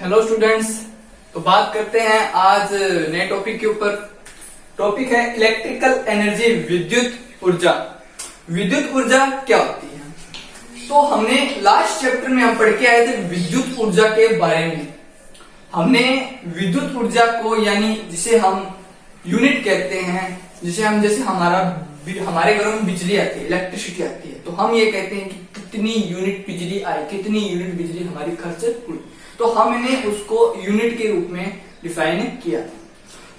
Hello students. तो बात करते हैं आज नए टॉपिक के ऊपर। टॉपिक है इलेक्ट्रिकल एनर्जी, विद्युत ऊर्जा। विद्युत ऊर्जा क्या होती है? तो हमने लास्ट चैप्टर में हम पढ़ के आए थे विद्युत ऊर्जा के बारे में। हमने विद्युत ऊर्जा को यानी जिसे हम यूनिट कहते हैं, जैसे हमारे घरों में बिजली आती है, इलेक्ट्रिसिटी आती है, तो हम ये कहते हैं कि कितनी यूनिट बिजली आई, कितनी यूनिट बिजली हमारी खर्च हुई। तो हमने उसको यूनिट के रूप में डिफाइन किया था।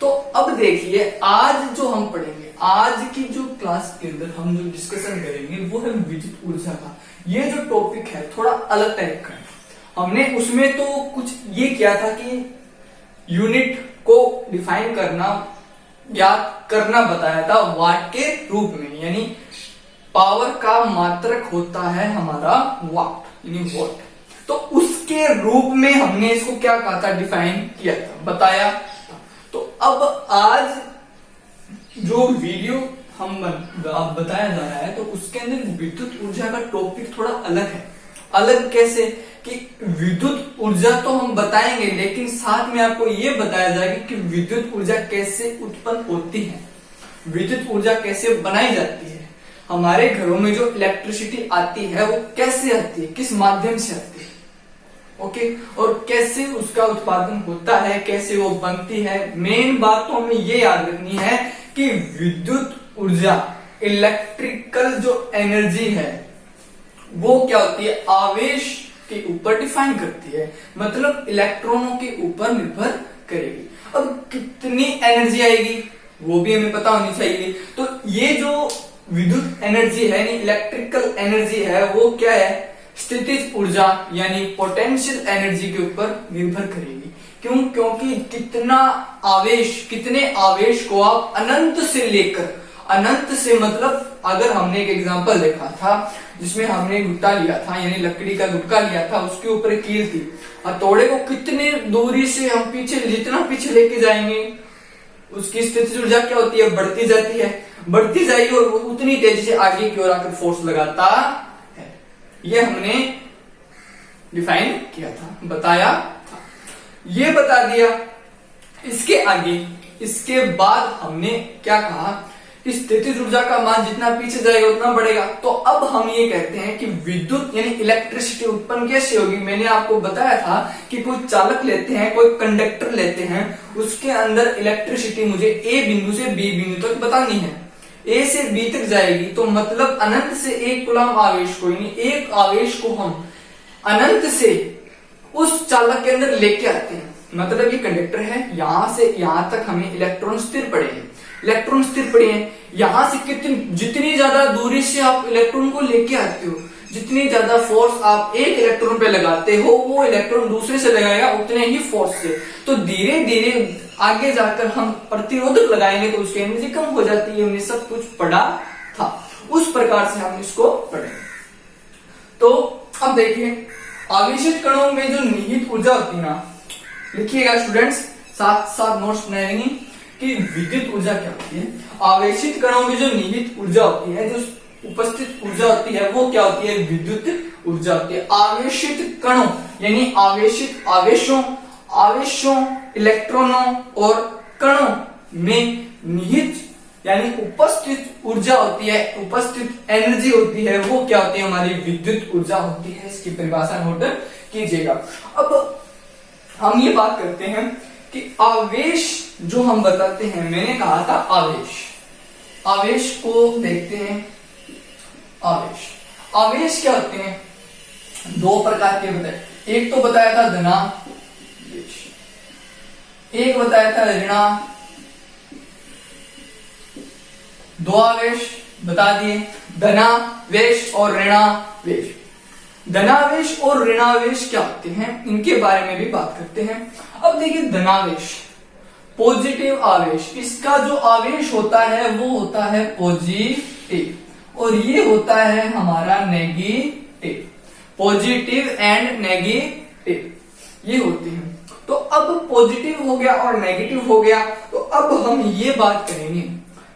तो अब देखिए आज जो हम पढ़ेंगे, आज की जो क्लास के अंदर हम जो डिस्कशन करेंगे वो है विद्युत ऊर्जा का। ये जो टॉपिक है थोड़ा अलग टाइप का है। हमने उसमें तो कुछ ये किया था कि यूनिट को डिफाइन करना, याद करना बताया था वाट के रूप में, यानी पावर का मात्रक होता है हमारा वाट यानी वॉट। तो उसके रूप में हमने इसको क्या कहा था, डिफाइन किया था, बताया था। तो अब आज जो वीडियो हम बताया जा रहा है तो उसके अंदर विद्युत ऊर्जा का टॉपिक थोड़ा अलग है। अलग कैसे कि विद्युत ऊर्जा तो हम बताएंगे, लेकिन साथ में आपको ये बताया जाएगा कि विद्युत ऊर्जा कैसे उत्पन्न होती है, विद्युत ऊर्जा कैसे बनाई जाती है, हमारे घरों में जो इलेक्ट्रिसिटी आती है वो कैसे आती है, किस माध्यम से आती है, ओके, और कैसे उसका उत्पादन होता है, कैसे वो बनती है। मेन बात तो हमें ये याद रखनी है कि विद्युत ऊर्जा, इलेक्ट्रिकल जो एनर्जी है वो क्या होती है, आवेश के ऊपर डिफाइन करती है, मतलब इलेक्ट्रॉनों के ऊपर निर्भर करेगी। अब कितनी एनर्जी आएगी वो भी हमें पता होनी चाहिए। तो ये जो विद्युत एनर्जी है यानी इलेक्ट्रिकल एनर्जी है वो क्या है, स्थितिज ऊर्जा यानी पोटेंशियल एनर्जी के ऊपर निर्भर करेगी। क्यों? क्योंकि कितने आवेश को आप अनंत से लेकर, अनंत से मतलब अगर हमने एक एग्जांपल देखा था जिसमें हमने गुट्टा लिया था यानी लकड़ी का गुटका लिया था, उसके ऊपर एक कील थी, हथौड़े को कितने दूरी से हम पीछे, जितना पीछे लेके जाएंगे उसकी स्थितिज ऊर्जा क्या होती है, बढ़ती जाती है, बढ़ती जाएगी और वो उतनी तेजी से आगे की ओर आकर फोर्स लगाता है। ये हमने डिफाइन किया था, बताया था, ये बता दिया। इसके आगे, इसके बाद हमने क्या कहा, स्थितिज ऊर्जा का मान जितना पीछे जाएगा उतना बढ़ेगा। तो अब हम ये कहते हैं कि विद्युत यानी इलेक्ट्रिसिटी उत्पन्न कैसे होगी। मैंने आपको बताया था कि कोई चालक लेते हैं, कोई कंडक्टर लेते हैं, उसके अंदर इलेक्ट्रिसिटी मुझे ए बिंदु से बी बिंदु तक बतानी है, ए से बी तक जाएगी, तो मतलब अनंत से एक कूलम आवेश को, यानी एक आवेश को हम अनंत से उस चालक के अंदर लेके आते हैं। मतलब ये कंडक्टर है, यहां से यहां तक हमें इलेक्ट्रॉन स्थिर पड़े हैं, इलेक्ट्रॉन स्थिर पड़े हैं। यहां से जितनी ज्यादा दूरी से आप इलेक्ट्रॉन को लेके आते हो, जितनी ज्यादा फोर्स आप एक इलेक्ट्रॉन पे लगाते हो वो इलेक्ट्रॉन दूसरे से लगाएगा उतने ही फोर्स से। तो धीरे धीरे आगे जाकर हम प्रतिरोधक लगाएंगे तो उसकी एनर्जी कम हो जाती है। हमने सब कुछ पढ़ा था, उस प्रकार से हम इसको पढ़ेंगे। तो अब देखिए आवेशित कणों में जो निहित ऊर्जा होती है ना, लिखिएगा स्टूडेंट्स, साथ साथ नोट्स बनाएंगे कि विद्युत ऊर्जा क्या होती है। आवेशित कणों में जो निहित ऊर्जा होती है, जो उपस्थित ऊर्जा होती है वो क्या होती है, विद्युत ऊर्जा होती है। आवेशित कणों यानी आवेशों, इलेक्ट्रॉनों और कणों में निहित यानी उपस्थित ऊर्जा होती है, उपस्थित एनर्जी होती है, वो क्या होती है, हमारी विद्युत ऊर्जा होती है। इसकी परिभाषा नोट कीजिएगा। अब हम ये बात करते हैं कि आवेश जो हम बताते हैं, मैंने कहा था आवेश को देखते हैं। आवेश क्या होते हैं, दो प्रकार के बताए। एक तो बताया था धनावेश, एक बताया था ऋणावेश। दो आवेश बता दिए, धनावेश और ऋणावेश। धनावेश और ऋणावेश क्या होते हैं, इनके बारे में भी बात करते हैं। अब देखिए धनावेश, पॉजिटिव आवेश, इसका जो आवेश होता है वो होता है पॉजिटिव, और ये होता है हमारा नेगेटिव। पॉजिटिव एंड नेगेटिव ये होते हैं। तो अब पॉजिटिव हो गया और नेगेटिव हो गया। तो अब हम ये बात करेंगे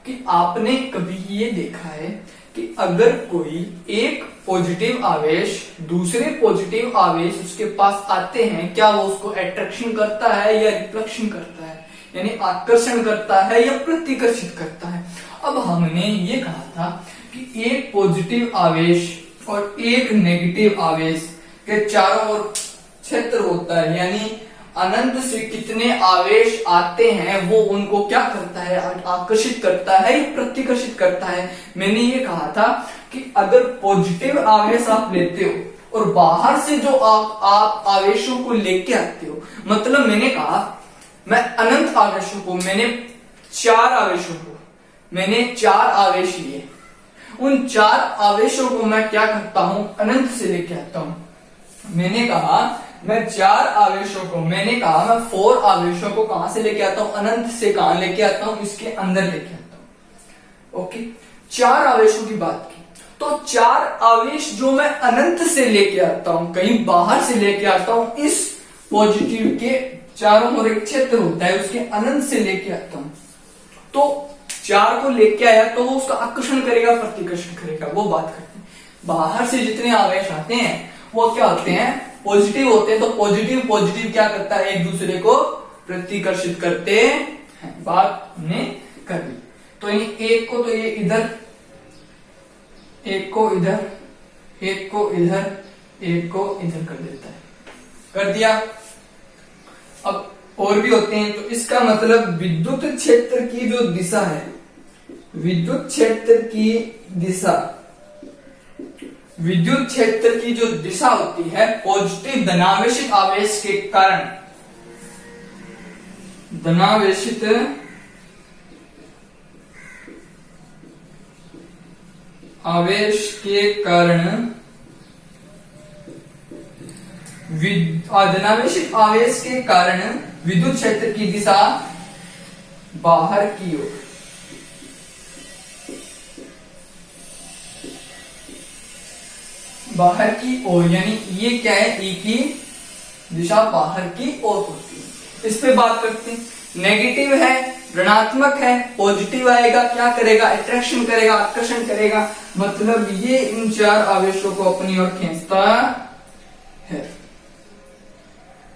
कि आपने कभी ये देखा है कि कि अगर कोई एक पॉजिटिव आवेश दूसरे पॉजिटिव आवेश उसके पास आते हैं, क्या वो उसको अट्रैक्शन करता है या रिफ्लेक्शन करता है, यानी आकर्षण करता है या प्रतिकर्षित करता है। अब हमने ये कहा था कि एक पॉजिटिव आवेश और एक नेगेटिव आवेश के चारों ओर क्षेत्र होता है, यानी अनंत से कितने आवेश आते हैं वो उनको क्या करता है, आकर्षित करता है या प्रतिकर्षित करता है। मैंने ये कहा था कि अगर पॉजिटिव आवेश आप लेते हो और बाहर से जो आप आवेशों को लेके आते हो, मतलब मैंने कहा मैं अनंत आवेशों को, मैंने चार आवेश लिए, उन चार आवेशों को मैं क्या करता हूं, अनंत से लेके आता हूं। मैंने कहा मैं 4 आवेशों को, मैंने कहा मैं 4 आवेशों को कहां से लेके आता हूं, अनंत से कहां लेके आता हूं, इसके अंदर लेके आता हूं। ओके, 4 आवेशों की बात की, तो 4 आवेश जो मैं अनंत से लेके आता हूं, कहीं बाहर से लेके आता हूं, इस पॉजिटिव के चारों ओर एक क्षेत्र होता है, उसके अनंत से लेके आता हूं, तो 4 को लेके आया तो वो उसका आकर्षण करेगा, प्रतिकर्षण करेगा, वो बात करते हैं। बाहर से जितने आवेश आते हैं वो क्या होते हैं, पॉजिटिव होते हैं, तो पॉजिटिव क्या करता है, एक दूसरे को प्रतिकर्षित करते हैं। बात हमने कर दी। तो एक को तो ये इधर, एक को इधर, एक को इधर, एक को इधर कर देता है, कर दिया। अब और भी होते हैं, तो इसका मतलब विद्युत क्षेत्र की जो दिशा है, विद्युत क्षेत्र की दिशा, विद्युत क्षेत्र की जो दिशा होती है पॉजिटिव धनावेशित आवेश के कारण, धनावेशित आवेश के कारण, धनावेशित आवेश के कारण विद्युत क्षेत्र की दिशा बाहर की ओर, बाहर की ओर, यानी ये क्या है, ई की दिशा बाहर की ओर होती है। इस पे बात करते हैं। नेगेटिव है, ऋणात्मक है, पॉजिटिव आएगा, क्या करेगा, अट्रैक्शन करेगा, आकर्षण करेगा, मतलब ये इन 4 आवेशों को अपनी ओर खींचता है।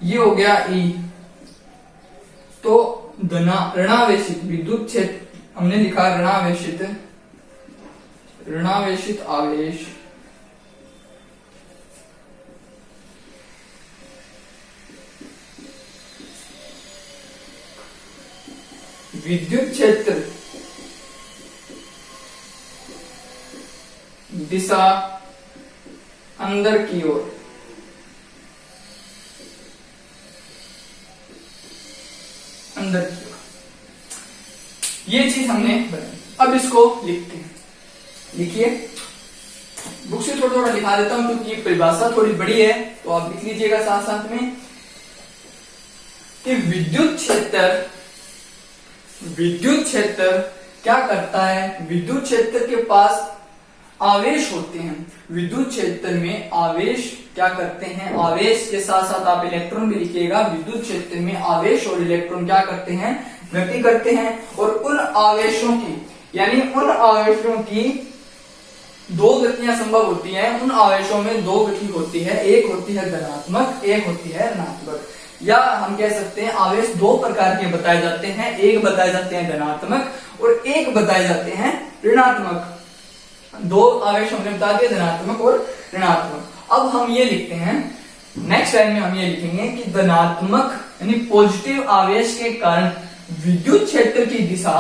ये हो गया ई। तो ऋणावेशित विद्युत क्षेत्र हमने लिखा, ऋणावेशित आवेश विद्युत क्षेत्र दिशा अंदर की ओर, अंदर की ओर, ये चीज हमने बनाई। अब इसको लिखते हैं। लिखिए, बुक से थोड़ा थोड़ा लिखा देता हूं क्योंकि ये परिभाषा थोड़ी बड़ी है, तो आप लिख लीजिएगा साथ साथ में कि विद्युत क्षेत्र क्या करता है, विद्युत क्षेत्र के पास आवेश होते हैं, विद्युत क्षेत्र में आवेश क्या करते हैं, आवेश के साथ साथ आप इलेक्ट्रॉन भी लिखिएगा। विद्युत क्षेत्र में आवेश और इलेक्ट्रॉन क्या करते हैं, गति करते हैं, और उन आवेशों की, यानी उन आवेशों की 2 गतियां संभव होती हैं। उन आवेशों में 2 गति होती है, एक होती है धनात्मक, एक होती है ऋणात्मक, या हम कह सकते हैं आवेश 2 प्रकार के बताए जाते हैं, एक बताए जाते हैं धनात्मक और एक बताए जाते हैं ऋणात्मक। 2 आवेश हमने बता दिए, धनात्मक और ऋणात्मक। अब हम ये लिखते हैं, नेक्स्ट लाइन में हम ये लिखेंगे कि धनात्मक यानी पॉजिटिव आवेश के कारण विद्युत क्षेत्र की दिशा,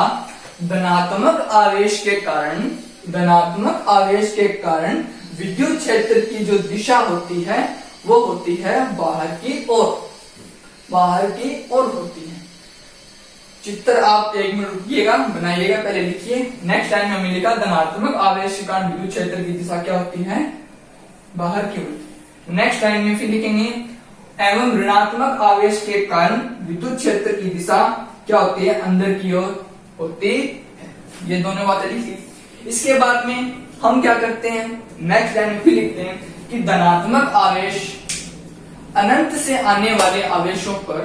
धनात्मक आवेश के कारण, धनात्मक आवेश के कारण विद्युत क्षेत्र की जो दिशा होती है वो होती है बाहर की ओर, बाहर की ओर होती है। चित्र आप 1 मिनट रुकिएगा, बनाइएगा, पहले लिखिए। नेक्स्ट टाइम हमने लिखा धनात्मक आवेश के कारण विद्युत क्षेत्र की दिशा क्या होती है, बाहर की ओर। नेक्स्ट टाइम में फिर लिखेंगे एवं ऋणात्मक आवेश के कारण विद्युत क्षेत्र की दिशा क्या होती है, अंदर की ओर होती है। ये दोनों बातें लिखी। इसके बाद में हम क्या करते हैं, नेक्स्ट लाइन में फिर लिखते हैं कि धनात्मक आवेश अनंत से आने वाले आवेशों पर,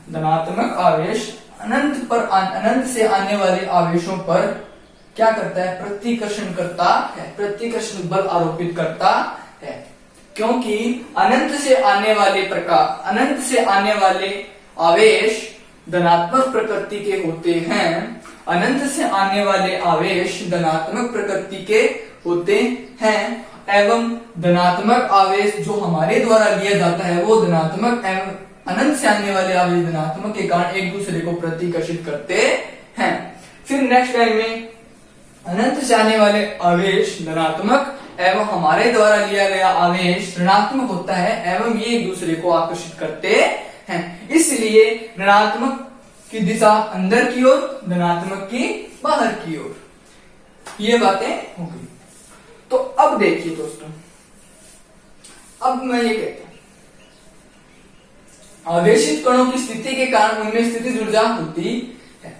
धनात्मक आवेश अनंत से आने वाले आवेशों पर क्या करता है, प्रतिकर्षण करता है, प्रतिकर्षण बल आरोपित करता है। क्योंकि अनंत से आने वाले आवेश धनात्मक प्रकृति के होते हैं, अनंत से आने वाले आवेश धनात्मक प्रकृति के होते हैं एवं धनात्मक आवेश जो हमारे द्वारा लिया जाता है वो धनात्मक एवं अनंत से आने वाले आवेश धनात्मक के कारण एक दूसरे को प्रतिकर्षित करते हैं। फिर नेक्स्ट लाइन में अनंत से आने वाले आवेश धनात्मक एवं हमारे द्वारा लिया गया आवेश ऋणात्मक होता है एवं ये एक दूसरे को आकर्षित करते हैं। इसलिए ऋणात्मक की दिशा अंदर की ओर, धनात्मक की बाहर की ओर। ये बातें हो गई। तो अब देखिए दोस्तों, अब मैं ये कहता हूं आवेशित कणों की स्थिति के कारण उनमें स्थितिज ऊर्जा होती है।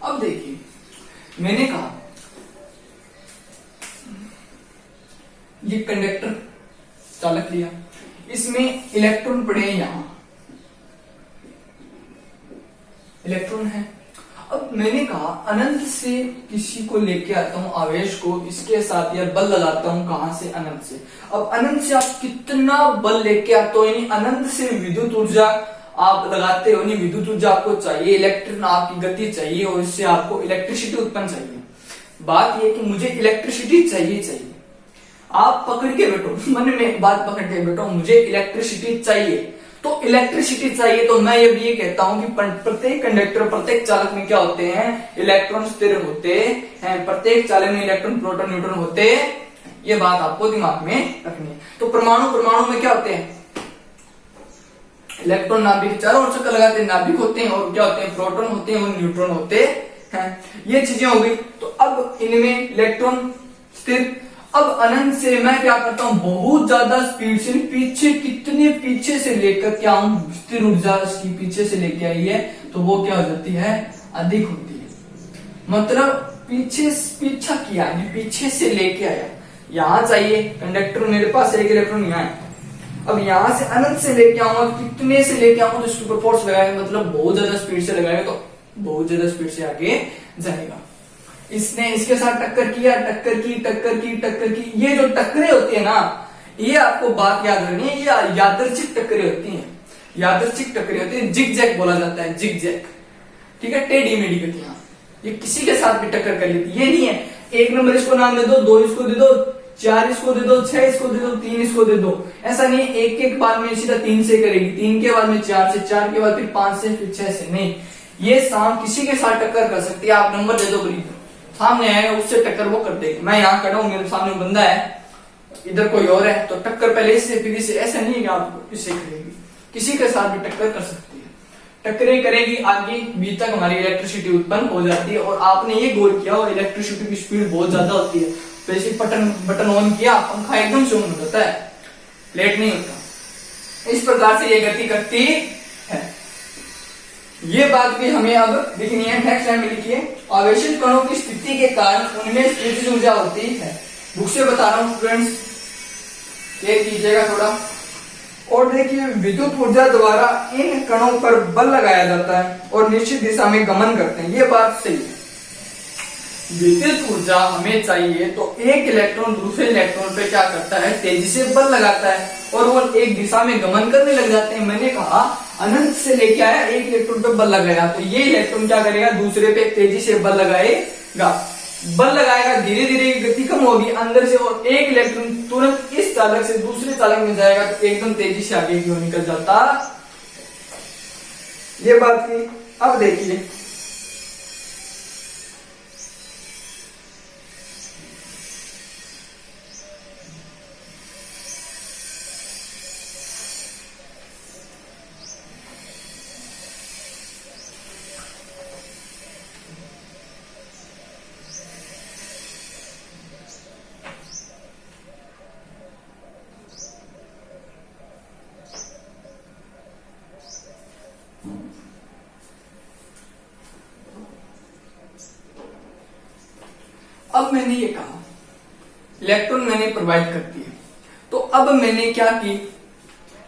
अब देखिए, मैंने कहा ये कंडक्टर चालक लिया, इसमें इलेक्ट्रॉन पड़े हैं, यहां इलेक्ट्रॉन है। अब मैंने कहा अनंत से किसी को लेके आता हूं आवेश को, इसके साथ या बल लगाता हूं, कहां से, अनंत से। अब अनंत से आप कितना बल लेके आते हो, यानी अनंत से विद्युत ऊर्जा आप लगाते हो, विद्युत ऊर्जा आपको चाहिए, इलेक्ट्रॉन आपकी गति चाहिए और इससे आपको इलेक्ट्रिसिटी उत्पन्न चाहिए। बात यह कि मुझे इलेक्ट्रिसिटी चाहिए। आप पकड़ के बैठो, मन में बात पकड़ के बैठो, मुझे इलेक्ट्रिसिटी चाहिए। तो इलेक्ट्रिसिटी चाहिए तो मैं ये कहता हूं कि प्रत्येक कंडक्टर, प्रत्येक चालक में क्या होते हैं, इलेक्ट्रॉन स्थिर होते हैं। प्रत्येक चालक में इलेक्ट्रॉन, प्रोटॉन, न्यूट्रॉन होते। ये बात आपको दिमाग में रखनी है। तो परमाणु में क्या होते हैं, इलेक्ट्रॉन नाभिक चारों ओर चक्कर लगाते हैं, नाभिक होते हैं, और क्या होते हैं, प्रोटॉन होते हैं और न्यूट्रॉन होते हैं। ये चीजें हो गई। तो अब इनमें इलेक्ट्रॉन स्थिर। अब अनंत से मैं क्या करता हूं, बहुत ज्यादा स्पीड से, पीछे कितने पीछे से लेकर क्या हूं, स्थिर ऊर्जा इसकी पीछे से लेके आई है तो वो क्या हो जाती है, अधिक होती है। मतलब पीछा किया, पीछे से लेके आया। यहां चाहिए कंडक्टर, मेरे पास एक इलेक्ट्रॉन यहाँ है। अब यहां से अनंत से लेके आऊंगा, कितने से लेके आऊंगा, तो इसके ऊपर फोर्स लगाएगा, मतलब बहुत ज्यादा स्पीड से लगाएगा तो बहुत ज्यादा स्पीड से आगे जाएगा। इसने इसके साथ टक्कर किया, टक्कर की। ये जो टक्करें होती है ना, ये आपको बात याद रखनी है, ये यादृच्छिक टक्करें होती हैं, जिग जैक बोला जाता है, जिग जैक। ठीक है, टेढ़ी मेढ़ी गतियां, ये किसी के साथ भी टक्कर कर लेती। ये नहीं है एक नंबर इसको नाम दे दो, 2 इसको दे दो, 4 इसको दे दो, 6 इसको दे दो, 3 इसको दे दो। ऐसा नहीं है एक बार में सीधा 3 से करेगी, 3 के बाद में 4 से, 4 के बाद फिर 5 से, फिर 6 से। नहीं, ये शाम किसी के साथ टक्कर कर सकती है। आप नंबर दे दो, गरीब सामने आएगा उससे टक्कर वो कर देगी। मैं यहाँ खड़ा हूं, मेरे सामने बंदा है, इधर कोई और है, तो टक्कर पहले इससे फिर इससे। ऐसा नहीं है कि आप इससे करेगी, किसी के साथ भी टक्कर कर सकती है। टक्करें करेगी, आगे बी तक हमारी इलेक्ट्रिसिटी उत्पन्न हो जाती है। और आपने ये गौर किया हो, इलेक्ट्रिसिटी की स्पीड बहुत ज्यादा होती है, तो इसी बटन ऑन किया, पंखा एकदम से ऑन हो जाता है, लेट नहीं होता। इस प्रकार से ये गति करती है। ये बात भी हमें अब लिखनी है। नेक्स्ट लाइन में लिखिए, आवेशित कणों की स्थिति के कारण उनमें स्थितिज ऊर्जा होती है। बुक से बता रहा हूं स्टूडेंट्स, ये कीजिएगा थोड़ा। और देखिए, विद्युत ऊर्जा द्वारा इन कणों पर बल लगाया जाता है और निश्चित दिशा में गमन करते हैं। ये बात सही है। विद्युत ऊर्जा हमें चाहिए तो एक इलेक्ट्रॉन दूसरे इलेक्ट्रॉन पे क्या करता है, तेजी से बल लगाता है और वो एक दिशा में गमन करने लग जाते हैं। मैंने कहा अनंत से लेके आया, एक इलेक्ट्रॉन पे बल लगाया, तो ये इलेक्ट्रॉन क्या करेगा, दूसरे पे तेजी से बल लगाएगा। धीरे धीरे गति कम होगी अंदर से, और एक इलेक्ट्रॉन तुरंत इस चालक से दूसरे चालक में जाएगा तो एकदम तेजी से आगे की ओर निकल जाता। ये बात की। अब देखिए, अब मैंने ये कहा इलेक्ट्रॉन मैंने प्रोवाइड कर दिए, तो अब मैंने क्या की,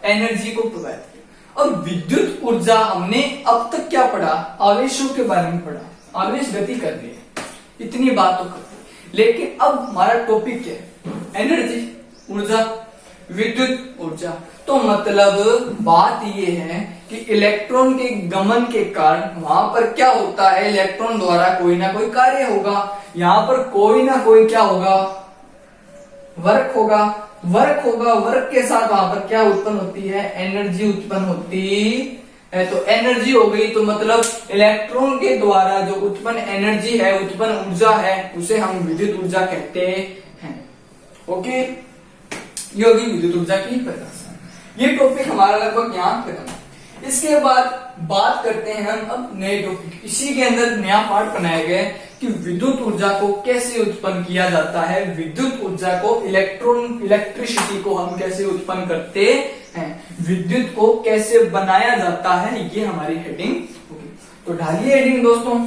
एनर्जी को प्रोवाइड किया। और विद्युत ऊर्जा हमने अब तक क्या पढ़ा, आवेशों के बारे में पढ़ा, आवेश गति कर रही है, इतनी बात तो कर दी। लेकिन अब हमारा टॉपिक क्या है, एनर्जी, ऊर्जा, विद्युत ऊर्जा। तो मतलब बात ये है कि इलेक्ट्रॉन के गमन के कारण वहां पर क्या होता है, इलेक्ट्रॉन द्वारा कोई ना कोई कार्य होगा, यहाँ पर कोई ना कोई क्या होगा, वर्क होगा, वर्क के साथ वहां पर क्या उत्पन्न होती है, एनर्जी उत्पन्न होती है। तो एनर्जी हो गई, तो मतलब इलेक्ट्रॉन के द्वारा जो उत्पन्न एनर्जी है, उत्पन्न ऊर्जा है, उसे हम विद्युत ऊर्जा कहते हैं। ओके, ये होगी विद्युत ऊर्जा की परिभाषा। ये टॉपिक हमारा लगभग यहाँ खत्म। इसके बाद बात करते हैं हम अब नए टॉपिक, इसी के अंदर नया पार्ट बनाया गया है कि विद्युत ऊर्जा को कैसे उत्पन्न किया जाता है, विद्युत ऊर्जा को, इलेक्ट्रिसिटी को हम कैसे उत्पन्न करते हैं, विद्युत को कैसे बनाया जाता है, ये हमारी हेडिंग होगी। तो डालिए हेडिंग दोस्तों।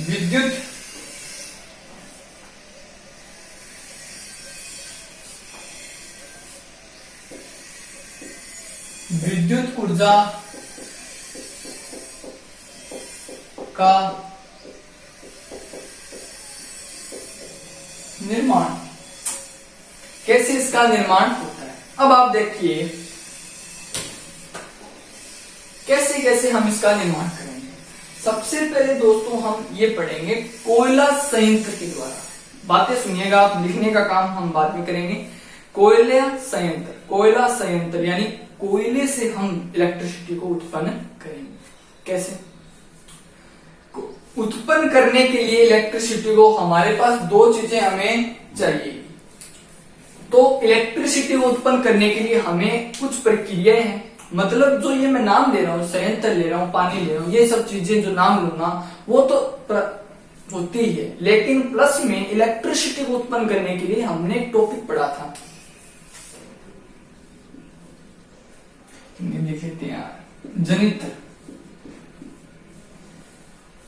विद्युत विद्युत ऊर्जा का निर्माण, कैसे इसका निर्माण होता है। अब आप देखिए कैसे कैसे हम इसका निर्माण करेंगे। सबसे पहले दोस्तों हम ये पढ़ेंगे कोयला संयंत्र के द्वारा। बातें सुनिएगा आप, लिखने का काम हम बाद में करेंगे। कोयला संयंत्र यानी कोयले से हम इलेक्ट्रिसिटी को उत्पन्न करेंगे। कैसे उत्पन्न करने के लिए इलेक्ट्रिसिटी को, हमारे पास दो चीजें हमें चाहिए। तो इलेक्ट्रिसिटी को उत्पन्न करने के लिए हमें कुछ प्रक्रियाएं हैं, मतलब जो ये मैं नाम दे रहा हूँ, संयंत्र ले रहा हूँ, पानी ले रहा हूँ, ये सब चीजें जो नाम लूंगा वो तो होती है, लेकिन प्लस में इलेक्ट्रिसिटी को उत्पन्न करने के लिए हमने एक टॉपिक पढ़ा था, देख लेते हैं यार,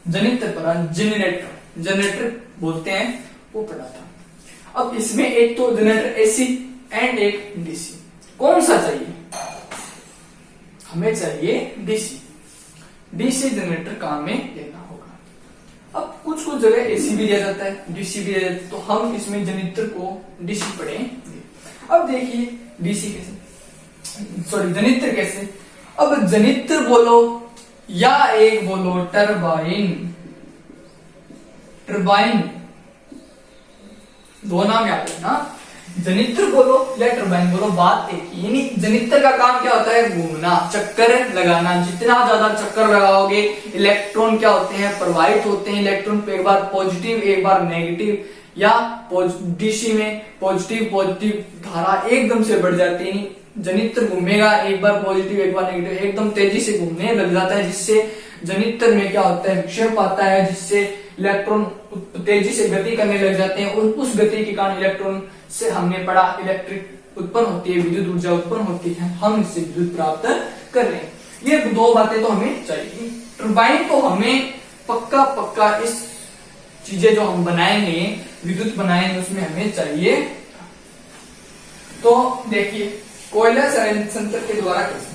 जनित्र पढ़ा, जनरेटर बोलते हैं, वो पढ़ा था। अब इसमें एक तो जनरेटर एसी एंड एक डीसी, कौन सा चाहिए, हमें चाहिए डीसी जनरेटर काम में लेना होगा। अब कुछ जगह एसी भी दिया जाता है, डीसी भी दिया जाता है, तो हम इसमें जनित्र को डीसी पढ़ेंगे। अब देखिए डीसी कैसे, सॉरी जनित्र कैसे। अब जनित्र बोलो या एक बोलो टरबाइन, दो नाम याद है ना, जनित्र बोलो या टरबाइन बोलो, बात एक ही। यानी जनित्र का काम क्या होता है, घूमना, चक्कर लगाना। जितना ज्यादा चक्कर लगाओगे इलेक्ट्रॉन क्या होते हैं, प्रवाहित होते हैं। इलेक्ट्रॉन पे एक बार पॉजिटिव एक बार नेगेटिव, या डीसी में पॉजिटिव धारा एकदम से बढ़ जाती है। जनित्र घूमेगा, एक बार पॉजिटिव एक बार नेगेटिव, एकदम तेजी से घूमने लग जाता है, जिससे जनित्र में क्या होता है, विक्षेप आता है, जिससे इलेक्ट्रॉन तेजी से गति करने लग जाते हैं, और उस गति के कारण इलेक्ट्रॉन से हमने पढ़ा इलेक्ट्रिक उत्पन्न होती है, विद्युत ऊर्जा उत्पन्न होती है, हम इससे विद्युत प्राप्त कर रहे हैं। ये दो बातें तो हमें चाहिए। टरबाइन तो हमें पक्का इस चीजें जो हम बनाएंगे, विद्युत बनाएंगे, उसमें हमें चाहिए। तो देखिए कोयला संयंत्र के द्वारा कैसे,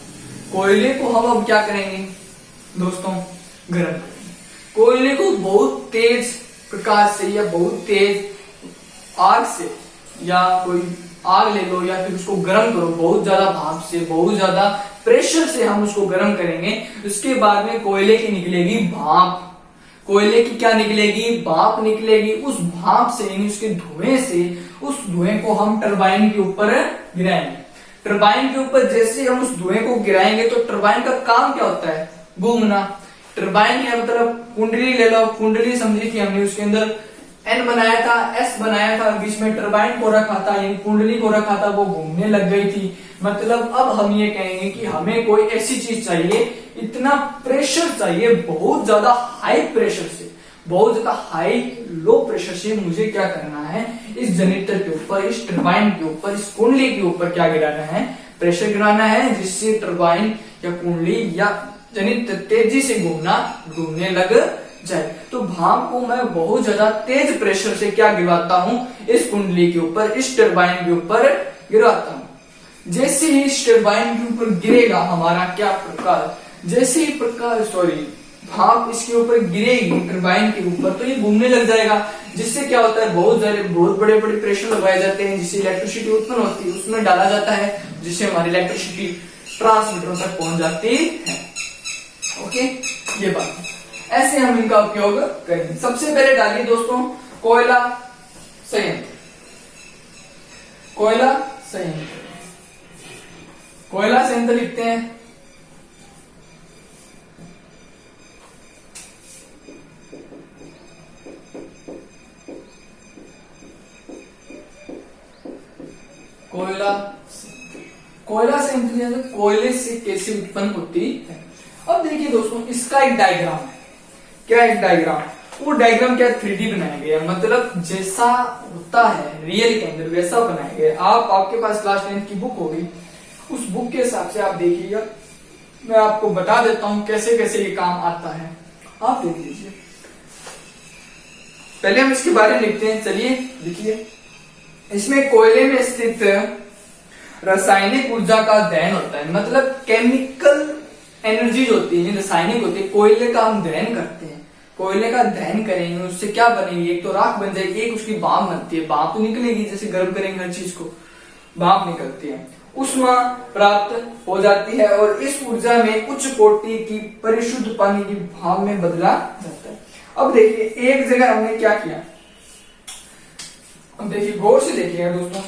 कोयले को हम अब क्या करेंगे दोस्तों, गर्म करेंगे। कोयले को बहुत तेज प्रकाश से या बहुत तेज आग से, या कोई आग ले लो या फिर उसको गर्म करो, बहुत ज्यादा भाप से, बहुत ज्यादा प्रेशर से हम उसको गर्म करेंगे। उसके बाद में कोयले की निकलेगी भाप, कोयले की क्या निकलेगी, भाप निकलेगी। उस भाप से यानी उसके धुएं से, उस धुएं को हम टरबाइन के ऊपर गिराएंगे। टरबाइन के ऊपर जैसे हम उस धुएं को गिराएंगे तो टरबाइन का काम क्या होता है, घूमना। टरबाइन के मतलब कुंडली ले लो, कुंडली समझी थी हमने, उसके अंदर एन बनाया था, एस बनाया था, बीच में टरबाइन को रखा था, यानी कुंडली को रखा था, वो घूमने लग गई थी। मतलब अब हम ये कहेंगे कि हमें कोई ऐसी चीज चाहिए, इतना प्रेशर चाहिए, बहुत ज्यादा हाई प्रेशर से, बहुत ज्यादा हाई लो प्रेशर से मुझे क्या करना है, इस जनरेटर के ऊपर, इस टरबाइन के ऊपर, इस कुंडली के ऊपर क्या गिराना है, प्रेशर गिराना है, जिससे टरबाइन या कुंडली या जनित्र तेजी से घूमने लग जाए। तो भाप को मैं बहुत ज्यादा तेज प्रेशर से क्या गिरवाता हूँ, इस कुंडली के ऊपर, इस टरबाइन के ऊपर गिरवाता हूँ। जैसे ही इस टरबाइन के ऊपर गिरेगा हमारा क्या प्रकाश, जैसे ही भाप इसके ऊपर गिरेगी टरबाइन के ऊपर, तो ये घूमने लग जाएगा, जिससे क्या होता है, बहुत बड़े बड़े प्रेशर लगाए जाते हैं, जिससे इलेक्ट्रिसिटी उत्पन्न होती है, उसमें डाला जाता है, जिससे हमारी इलेक्ट्रिसिटी ट्रांसमीटरों तक पहुंच जाती है। ओके, ये बात ऐसे हम इनका उपयोग करेंगे। सबसे पहले डालिए दोस्तों कोयला संयंत्र। कोयला संयंत्र लिखते हैं। कोयला संयंत्र कोयले से कैसे उत्पन्न होती है। अब देखिए दोस्तों, इसका एक डायग्राम है। क्या एक डायग्राम, वो डायग्राम क्या 3D बनाया गया, मतलब जैसा होता है रियल के अंदर वैसा बनाया गया। आपके पास क्लास 10 की बुक होगी, उस बुक के हिसाब से आप देखिएगा। मैं आपको बता देता हूं कैसे कैसे ये काम आता है, आप देख लीजिए। पहले हम इसके बारे में लिखते हैं। चलिए लिखिए। इसमें कोयले में स्थित रासायनिक ऊर्जा का दहन होता है, मतलब केमिकल एनर्जी जो होती है, रासायनिक होती है, कोयले का हम दहन करते हैं। कोयले का दहन करेंगे, उससे क्या बनेगी, एक तो राख बन जाएगी, एक उसकी भाप बनती है। भाप तो निकलेगी, जैसे गर्म करेंगे हर चीज को, भाप निकलती है, ऊष्मा प्राप्त हो जाती है और इस ऊर्जा में उच्च कोटि की परिशुद्ध पानी की भाप में बदला जाता है। अब देखिए, एक जगह हमने क्या किया, अब देखिए गौर से देखिएगा दोस्तों।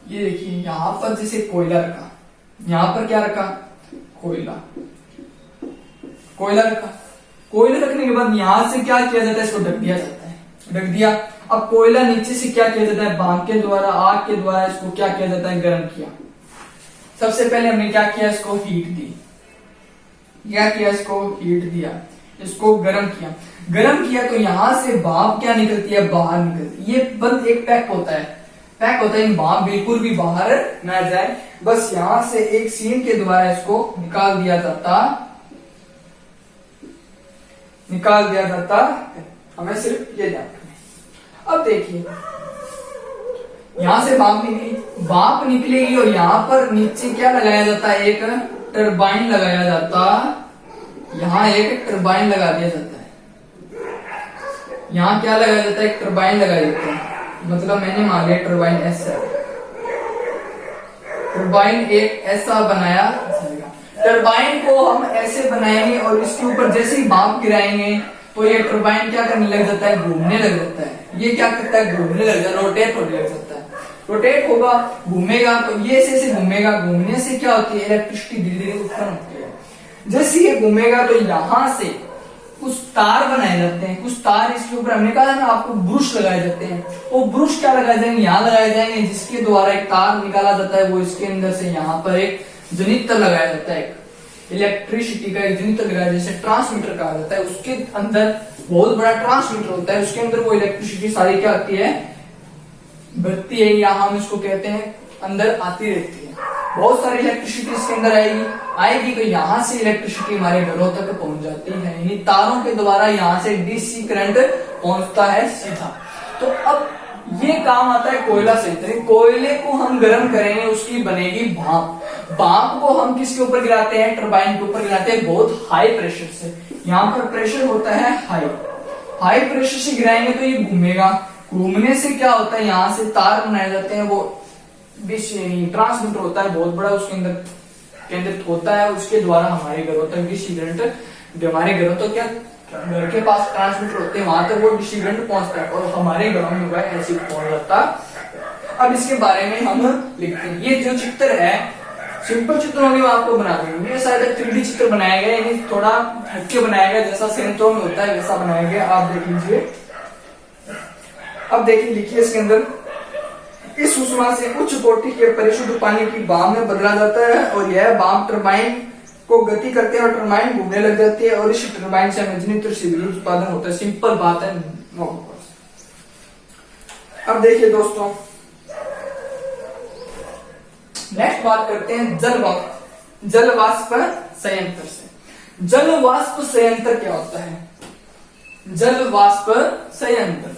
ये देखिए, यहां पर जैसे कोयला रखा, यहां पर क्या रखा, कोयला रखा। कोयला रखने के बाद यहां से क्या किया जाता है, इसको ढक दिया जाता है, ढक दिया। अब कोयला नीचे से क्या किया जाता है, बांध के द्वारा, आग के द्वारा इसको क्या किया जाता है, गर्म किया। सबसे पहले हमने क्या किया, इसको हीट दी, क्या किया, इसको हीट दिया, इसको गर्म किया। गर्म किया तो यहां से भाप क्या निकलती है, बाहर निकलती है। ये बंद एक पैक होता है, भाप बिल्कुल भी बाहर ना जाए, बस यहां से एक सीन के द्वारा इसको निकाल दिया जाता। हमें सिर्फ ये ध्यान रखना है। अब देखिए, यहां से भाप निकलेगी और यहां पर नीचे क्या लगाया जाता है, एक टरबाइन लगाया जाता। यहां एक टरबाइन लगा दिया जाता है, यहां क्या लगाया जाता है, एक टरबाइन लगाया जाता है। मतलब मैंने मान लिया टरबाइन ऐसा, टरबाइन एक ऐसा बनाया जाएगा। टरबाइन को हम ऐसे बनाएंगे और इसके ऊपर जैसे ही भाप गिराएंगे तो ये टरबाइन क्या करने लग जाता है, घूमने लग जाता है। ये क्या करता है, घूमने लग जाता है, रोटेट होने लग जाता है। रोटेट होगा, घूमेगा, तो ये ऐसे घूमेगा। घूमने से क्या होती है, इलेक्ट्रिसिटी धीरे धीरे उत्पन्न होती है। जैसे ये घूमेगा तो यहां से कुछ तार बनाए जाते हैं, कुछ तार इसके ऊपर, हमने कहा था ना आपको, ब्रुश लगाए जाते हैं। वो ब्रुश क्या लगाए जाएंगे, यहाँ लगाए जाएंगे, जिसके द्वारा एक तार निकाला जाता है। वो इसके अंदर से यहाँ पर एक जनित्र लगाया जाता है, इलेक्ट्रिसिटी का एक जनित्र लगाया, जैसे ट्रांसमीटर कहा जाता है। उसके अंदर बहुत बड़ा ट्रांसमीटर होता है, उसके अंदर वो इलेक्ट्रिसिटी सारी क्या आती है, बहती है, या हम इसको कहते हैं अंदर आती रहती है। बहुत सारी इलेक्ट्रिसिटी इसके अंदर आएगी तो यहाँ से इलेक्ट्रिसिटी हमारे घरों तक पहुंच जाती है। यानी तारों के द्वारा यहाँ से डीसी करंट पहुंचता है सीधा। तो अब ये काम आता है कोयला संयंत्र। कोयले को हम गर्म करेंगे, उसकी बनेगी भाप। भाप को हम किसके ऊपर गिराते हैं, टरबाइन के ऊपर गिराते हैं, बहुत हाई प्रेशर से। यहाँ पर प्रेशर होता है हाई प्रेशर से गिराएंगे तो ये घूमेगा। घूमने से क्या होता है, यहाँ से तार बनाए जाते हैं। वो ट्रांसमीटर होता है बहुत बड़ा, उसके अंदर केंद्रित होता है। उसके द्वारा हमारे घरों तक डीसी करंट, जो हमारे घरों तक क्या घर के पास ट्रांसमीटर होते हैं, वहां तक वो डीसी करंट पहुंचता है और हमारे घरों में ऐसे पहुंच जाता। अब इसके बारे में हम लिखते हैं। ये जो चित्र है, सिंपल चित्र होंगे वो आपको बना देंगे। ये शायद 3D चित्र बनाया गया, यानी थोड़ा हटके बनाया गया, जैसा संयंत्रों में होता है वैसा बनाया गया। आप देख लीजिए। अब देखिए, लिखिए इसके अंदर इस ऊष्मा से उच्च कोटि के परिशुद्ध पानी की वाष्प में बदला जाता है और यह वाष्प टरबाइन को गति करते हैं और टरबाइन घूमने लग जाती है और इस टरबाइन से हमें जनित्र से विद्युत उत्पादन होता है। सिंपल बात है। अब देखिए दोस्तों, नेक्स्ट बात करते हैं जल वाष्प संयंत्र से। जल वाष्प संयंत्र क्या होता है? जल वाष्प संयंत्र,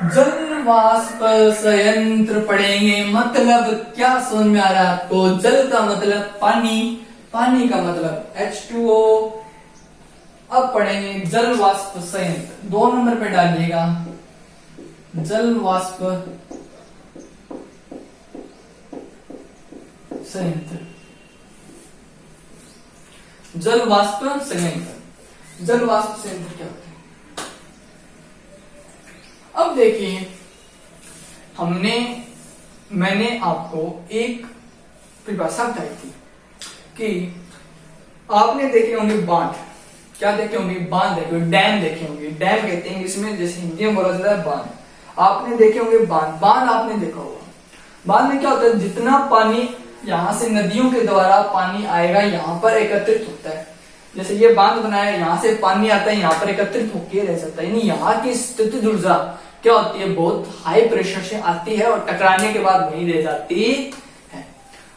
जल वाष्प संयंत्र पढ़ेंगे मतलब क्या समझ में आ रहा है आपको? जल का मतलब पानी, पानी का मतलब H2O। अब पढ़ेंगे जल वाष्प संयंत्र, 2 नंबर पे डालिएगा जल वाष्प संयंत्र। जल वाष्प संयंत्र, जल वाष्प संयंत्र क्या होता है? अब देखिए, मैंने आपको एक परिभाषा बताई थी कि आपने देखे होंगे बांध। क्या देखे होंगे? बांध देखे होंगे, डैम देखे होंगे। डैम कहते हैं इंग्लिश में, जैसे हिंदी में बोला जाता है बांध। आपने देखे होंगे बांध, बांध आपने देखा होगा। बांध में क्या होता है? जितना पानी यहाँ से नदियों के द्वारा पानी आएगा यहाँ पर एकत्रित होता है। जैसे ये बांध बनाया, यहाँ से पानी आता है, यहाँ पर एकत्रित होकर रह जाता है। यानी यहाँ की स्थितिज ऊर्जा क्या होती है? बहुत हाई प्रेशर से आती है और टकराने के बाद वहीं रह जाती है।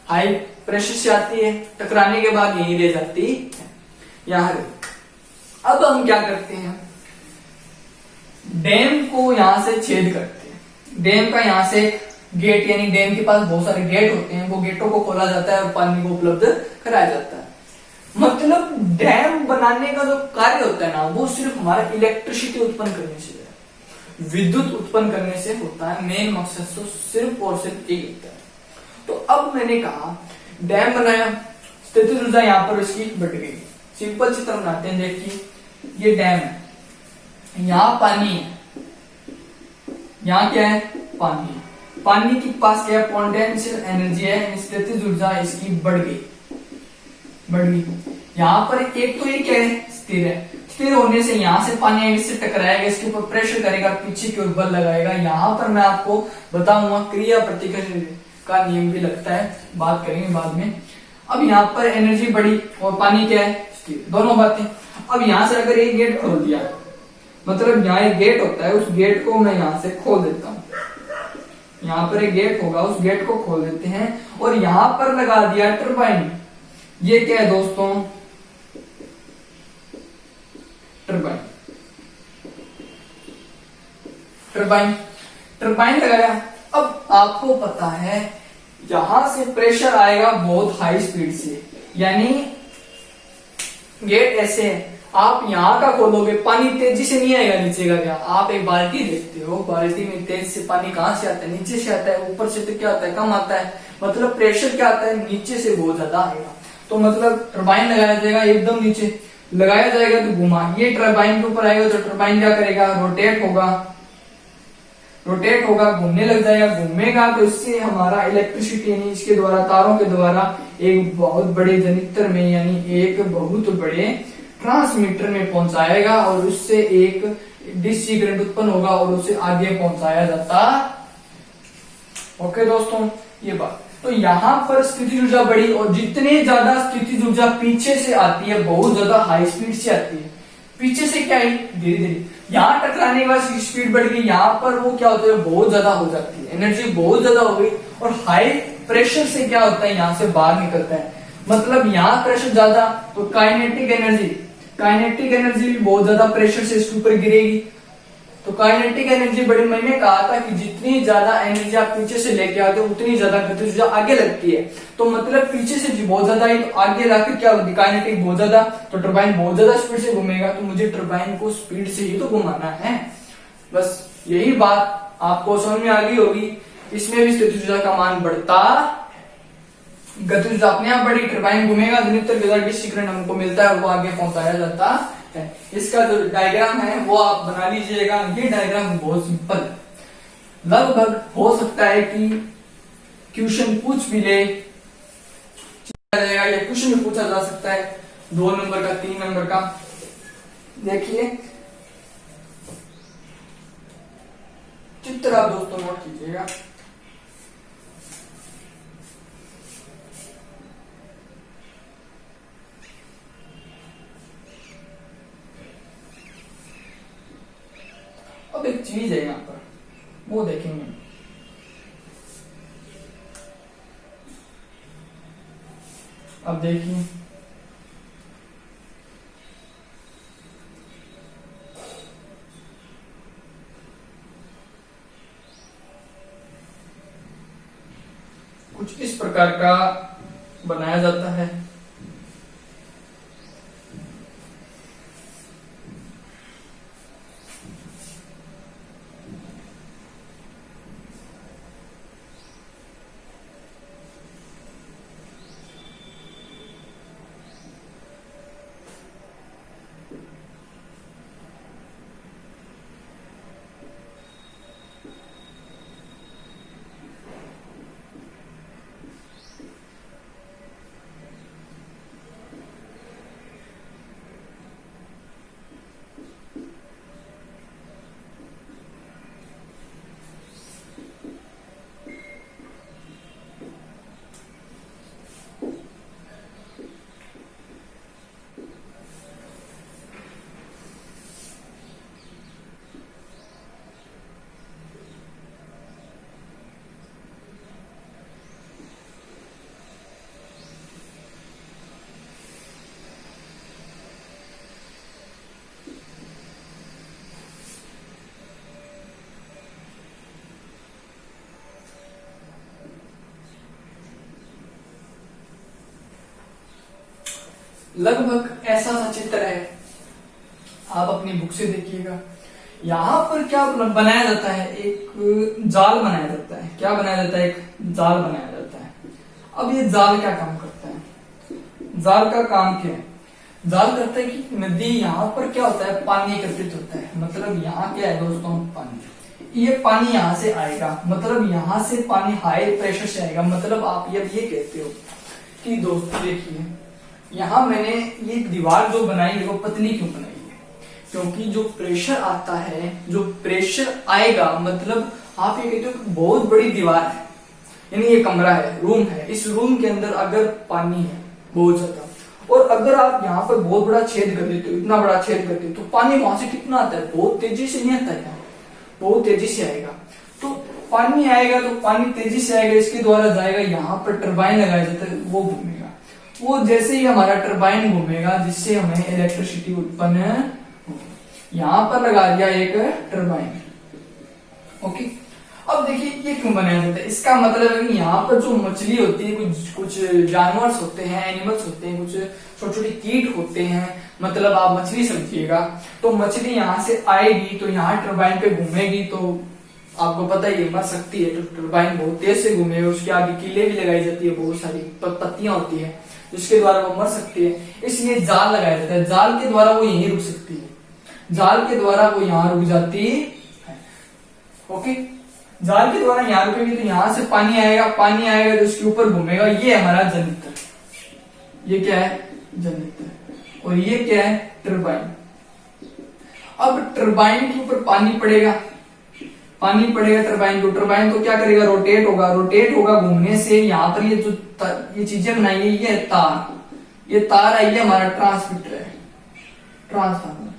हाई प्रेशर से आती है, टकराने के बाद यहीं रह जाती है। यहाँ अब हम क्या करते हैं? डैम को यहां से छेद करते हैं। डैम का यहां से गेट, यानी डैम के पास बहुत सारे गेट होते हैं, वो गेटों को खोला जाता है और पानी को उपलब्ध कराया जाता है। मतलब डैम बनाने का जो कार्य होता है ना, वो सिर्फ हमारा इलेक्ट्रिसिटी उत्पन्न करने से, विद्युत उत्पन्न करने से होता है। मेन मकसद तो सिर्फ और सिर्फ यही होता है। तो अब मैंने कहा डैम बनाया, स्थितिज ऊर्जा यहाँ पर इसकी बढ़ गई। सिंपल चित्र बनाते हैं। देखिए ये डैम है, यहाँ पानी है, यहाँ क्या है? पानी। पानी के पास क्या है? पोटेंशियल एनर्जी है, स्थितिज ऊर्जा इसकी बढ़ गई। यहाँ पर एक तो ये क्या है? स्थिर है। स्थिर होने से यहाँ से पानी इससे टकराएगा, इसके ऊपर प्रेशर करेगा, पीछे की ओर बल लगाएगा। यहाँ पर मैं आपको बताऊंगा क्रिया प्रतिक्रिया का नियम भी लगता है, बात करेंगे बाद में। अब यहाँ पर एनर्जी बढ़ी और पानी क्या है? स्थिर। दोनों बातें। अब यहाँ से अगर एक गेट खोल दिया, मतलब यहाँ एक गेट होता है, उस गेट को मैं यहाँ से खोल देता हूँ। यहाँ पर एक गेट होगा, उस गेट को खोल देते हैं और यहाँ पर लगा दिया टरबाइन। ये क्या है दोस्तों? टरबाइन। टरबाइन लगाया। अब आपको पता है यहां से प्रेशर आएगा बहुत हाई स्पीड से, यानी गेट ऐसे है, आप यहाँ का खोलोगे, पानी तेजी से नहीं आएगा नीचे का। क्या आप एक बाल्टी देखते हो, बाल्टी में तेज से पानी कहाँ से आता है? नीचे से आता है। ऊपर से तो क्या आता है? कम आता है। मतलब प्रेशर क्या आता है? नीचे से बहुत ज्यादा आएगा। तो मतलब टरबाइन लगाया जाएगा, एकदम नीचे लगाया जाएगा तो घुमा, ये टरबाइन के ऊपर आएगा तो टरबाइन क्या करेगा? रोटेट होगा, घूमने लग जाएगा। घूमेगा तो इससे हमारा इलेक्ट्रिसिटी, यानी इसके द्वारा, तारों के द्वारा एक बहुत बड़े जनित्र में, यानी एक बहुत बड़े ट्रांसमीटर में पहुंचाएगा और उससे एक डीसी करंट उत्पन्न होगा और उसे आगे पहुंचाया जाता। ओके दोस्तों, ये बात। तो यहाँ पर स्थितिज ऊर्जा बढ़ी और जितने ज्यादा स्थितिज ऊर्जा पीछे से आती है, बहुत ज्यादा हाई स्पीड से आती है। पीछे से क्या है? धीरे धीरे। यहाँ टकराने के बाद स्पीड बढ़ गई, यहाँ पर वो क्या होता है? बहुत ज्यादा हो जाती है, एनर्जी बहुत ज्यादा हो गई और हाई प्रेशर से क्या होता है? यहाँ से बाहर निकलता है। मतलब यहाँ प्रेशर ज्यादा तो काइनेटिक एनर्जी भी बहुत ज्यादा प्रेशर से इसके ऊपर गिरेगी। तो काइनेटिक एनर्जी बड़ी, मैंने कहा था कि जितनी ज्यादा एनर्जी आप पीछे से लेके आते हो उतनी ज्यादा गतिज ऊर्जा आगे लगती है। तो मतलब पीछे से बहुत ज्यादा ही, तो आगे लाकर क्या होगी? काइनेटिक बहुत ज्यादा, तो टरबाइन बहुत ज्यादा स्पीड से घूमेगा। तो मुझे टरबाइन को स्पीड से ही तो घुमाना है। बस यही बात आपको समझ में आ गई होगी। इसमें भी स्थितिज ऊर्जा का मान बढ़ता, गतिज ऊर्जा अपने आप बढ़ी, टरबाइन घूमेगा, जनित्र के द्वारा डीसी करंट हमको मिलता है, वो आगे पहुंचाया जाता है। इसका जो डायग्राम है वो आप बना लीजिएगा। ये डायग्राम बहुत सिंपल है, लगभग हो सकता है कि क्वेश्चन पूछ भी ले जाएगा, या क्वेश्चन भी पूछा जा सकता है 2 नंबर का, 3 नंबर का। देखिए चित्र आप दोस्तों नोट कीजिएगा। अब एक चीज है यहाँ पर, वो देखेंगे। अब देखिए कुछ इस प्रकार का बनाया जाता है। लगभग ऐसा सा चित्र है, आप अपनी बुक से देखिएगा। यहाँ पर क्या बनाया जाता है, एक जाल बनाया जाता है। क्या बनाया जाता है? एक जाल बनाया जाता है। अब ये जाल क्या काम करता है? जाल का काम क्या है? जाल करता है कि नदी, यहाँ पर क्या होता है, पानी एकत्रित होता है। मतलब यहाँ क्या है दोस्तों, पानी। ये पानी यहाँ से आएगा, मतलब यहाँ से पानी हाई प्रेशर से आएगा। मतलब आप ये कहते हो कि दोस्तों देखिए, यहाँ मैंने ये दीवार जो बनाई है वो पतली क्यों बनाई है? क्योंकि जो प्रेशर आता है, जो प्रेशर आएगा, मतलब आप ये कहते हो बहुत बड़ी दीवार है, यानी ये कमरा है, रूम है। इस रूम के अंदर अगर पानी है बहुत ज्यादा, और अगर आप यहाँ पर बहुत बड़ा छेद कर देते हो, इतना बड़ा छेद कर देते हो, तो पानी वहां से कितना आता है? बहुत तेजी से नहीं आता है, बहुत तेजी से आएगा। तो पानी आएगा तो पानी तेजी से आएगा, इसके द्वारा जाएगा, यहाँ पर टरबाइन लगाया जाता है, वो घूमेगा। वो जैसे ही हमारा टरबाइन घूमेगा, जिससे हमें इलेक्ट्रिसिटी उत्पन्न होगी। यहाँ पर लगा दिया एक टरबाइन। ओके, अब देखिए ये क्यों बनाया जाता है? इसका मतलब है कि यहाँ पर जो मछली होती है, कुछ जानवर होते हैं, एनिमल्स होते हैं, कुछ छोटे छोटे कीट होते हैं, मतलब आप मछली समझिएगा। तो मछली यहाँ से आएगी तो यहाँ टरबाइन पे घूमेगी, तो आपको पता ही है मर सकती है। तो टरबाइन बहुत तेज से घूमेगा, उसके आगे कीले भी लगाई जाती है, बहुत सारी पत्तियां होती है जिसके द्वारा वो मर सकती है। इसलिए जाल लगाया जाता है, जाल के द्वारा वो यहीं रुक सकती है, जाल के द्वारा वो यहाँ रुक जाती है। ओके, जाल के द्वारा यहाँ रुकेगी तो यहाँ से पानी आएगा, पानी आएगा तो उसके ऊपर घूमेगा। ये हमारा जनरेटर, ये क्या है? जनरेटर। और ये क्या है? टरबाइन। अब टरबाइन के ऊपर पानी पड़ेगा, पानी पड़ेगा टरबाइन को। टरबाइन तो क्या करेगा? रोटेट होगा, रोटेट होगा घूमने से। यहाँ पर ये जो ये चीजें बनाई है, ये तार, ये तार आई है, हमारा ट्रांसमीटर है, ट्रांसफार्मर।